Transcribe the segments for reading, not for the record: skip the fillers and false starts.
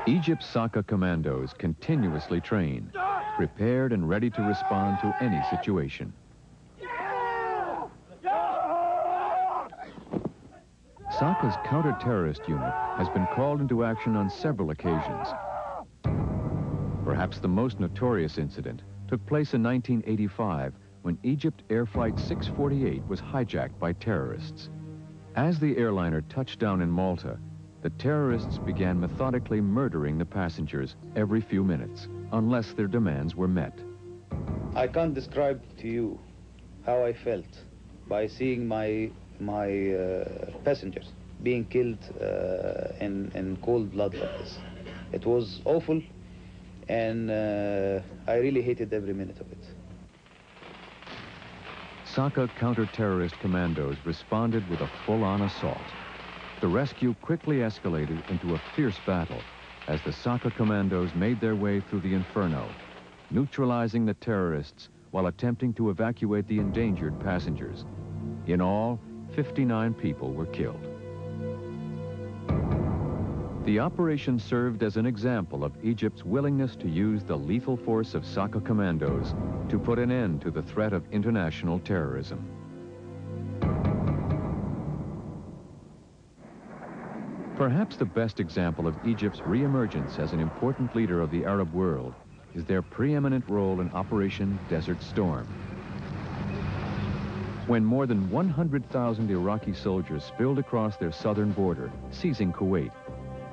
Egypt's Saka commandos continuously train, prepared and ready to respond to any situation. Saka's counter-terrorist unit has been called into action on several occasions. Perhaps the most notorious incident took place in 1985 when Egypt Air Flight 648 was hijacked by terrorists. As the airliner touched down in Malta, the terrorists began methodically murdering the passengers every few minutes, unless their demands were met. I can't describe to you how I felt by seeing my passengers being killed in cold blood like this. It was awful, and I really hated every minute of it. Saka counter-terrorist commandos responded with a full-on assault. The rescue quickly escalated into a fierce battle as the Saka commandos made their way through the inferno, neutralizing the terrorists while attempting to evacuate the endangered passengers. In all, 59 people were killed. The operation served as an example of Egypt's willingness to use the lethal force of Saka commandos to put an end to the threat of international terrorism. Perhaps the best example of Egypt's re-emergence as an important leader of the Arab world is their preeminent role in Operation Desert Storm. When more than 100,000 Iraqi soldiers spilled across their southern border, seizing Kuwait,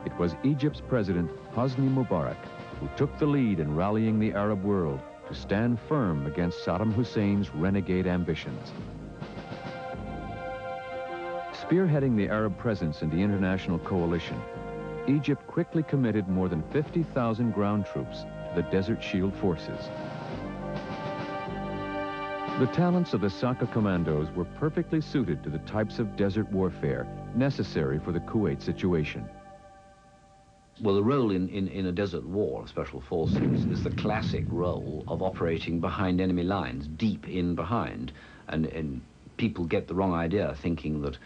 it was Egypt's President Hosni Mubarak who took the lead in rallying the Arab world to stand firm against Saddam Hussein's renegade ambitions. Spearheading the Arab presence in the international coalition, Egypt quickly committed more than 50,000 ground troops to the Desert Shield forces. The talents of the Saka commandos were perfectly suited to the types of desert warfare necessary for the Kuwait situation. Well, the role in a desert war of special forces is the classic role of operating behind enemy lines, deep in behind. And people get the wrong idea, thinking that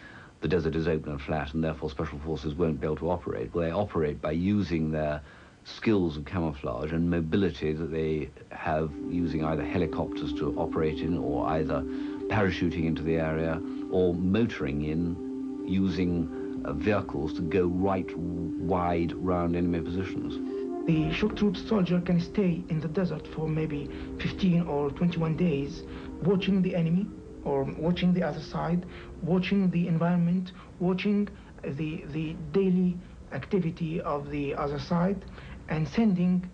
the desert is open and flat and therefore special forces won't be able to operate. Well, they operate by using their skills of camouflage and mobility that they have, using either helicopters to operate in, or either parachuting into the area, or motoring in, using vehicles to go right wide round enemy positions. The shock troops soldier can stay in the desert for maybe 15 or 21 days, watching the enemy or watching the other side, watching the environment, watching the daily activity of the other side, and sending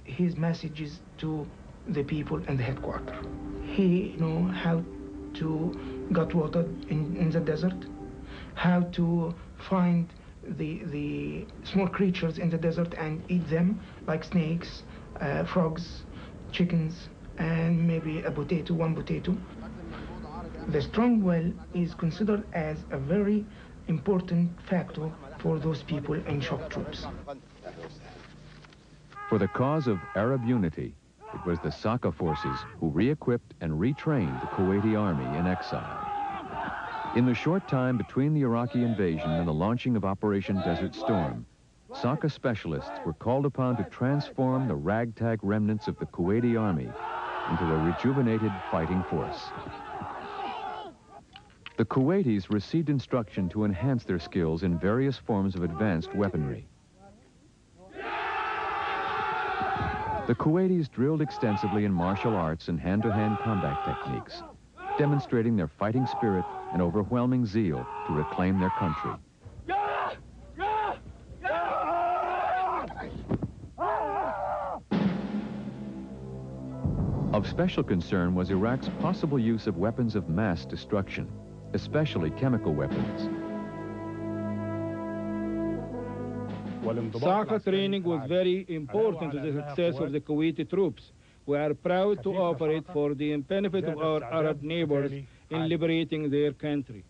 his messages to the people in the headquarters. He knows how to get water in the desert, how to find the small creatures in the desert and eat them, like snakes, frogs, chickens, and maybe a potato, one potato. The strong will is considered as a very important factor for those people in shock troops. For the cause of Arab unity, it was the Saka forces who re-equipped and retrained the Kuwaiti army in exile. In the short time between the Iraqi invasion and the launching of Operation Desert Storm, Saka specialists were called upon to transform the ragtag remnants of the Kuwaiti army into a rejuvenated fighting force. The Kuwaitis received instruction to enhance their skills in various forms of advanced weaponry. The Kuwaitis drilled extensively in martial arts and hand-to-hand combat techniques, demonstrating their fighting spirit and overwhelming zeal to reclaim their country. Of special concern was Iraq's possible use of weapons of mass destruction, especially chemical weapons. Saka training was very important to the success of the Kuwaiti troops. We are proud to operate for the benefit of our Arab neighbors in liberating their country.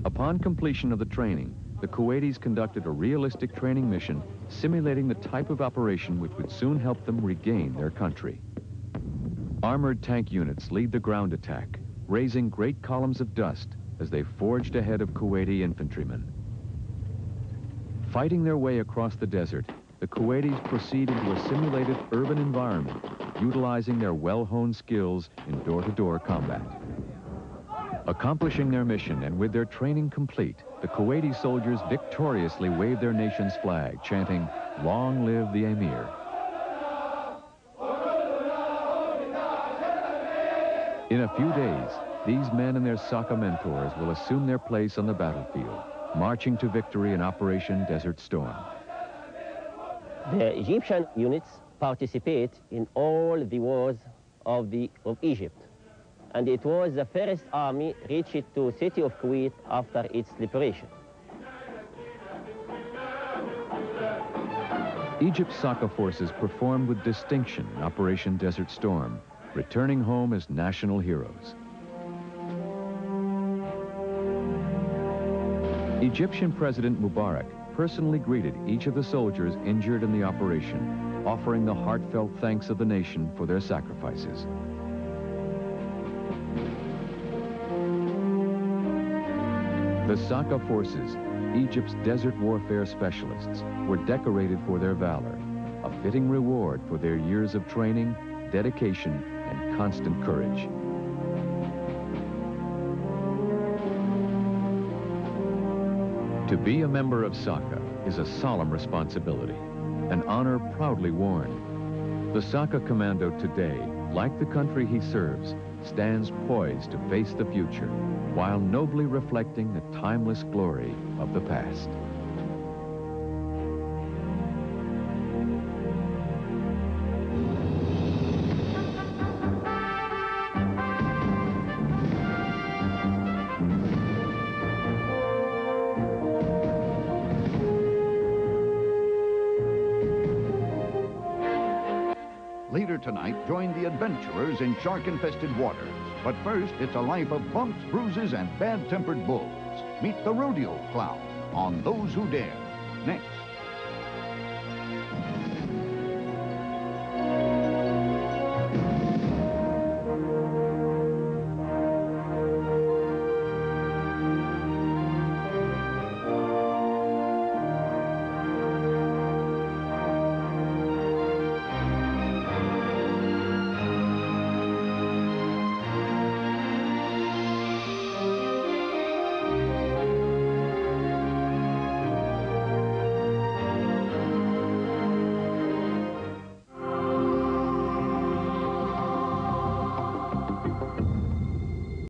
Upon completion of the training, the Kuwaitis conducted a realistic training mission simulating the type of operation which would soon help them regain their country. Armored tank units lead the ground attack, raising great columns of dust as they forged ahead of Kuwaiti infantrymen. Fighting their way across the desert, the Kuwaitis proceed into a simulated urban environment, utilizing their well-honed skills in door-to-door combat. Accomplishing their mission and with their training complete, the Kuwaiti soldiers victoriously wave their nation's flag, chanting, "Long live the Emir." In a few days, these men and their Saka mentors will assume their place on the battlefield, marching to victory in Operation Desert Storm. The Egyptian units participate in all the wars of Egypt, and it was the first army reached to city of Kuwait after its liberation. Egypt's Saka forces performed with distinction in Operation Desert Storm, returning home as national heroes. Egyptian President Mubarak personally greeted each of the soldiers injured in the operation, offering the heartfelt thanks of the nation for their sacrifices. The Saka forces, Egypt's desert warfare specialists, were decorated for their valor, a fitting reward for their years of training, dedication, and constant courage. To be a member of Saka is a solemn responsibility, an honor proudly worn. The Saka commando today, like the country he serves, stands poised to face the future, while nobly reflecting the timeless glory of the past. Later tonight, join the adventurers in shark-infested waters. But first, it's a life of bumps, bruises, and bad-tempered bulls. Meet the rodeo clown on Those Who Dare, next.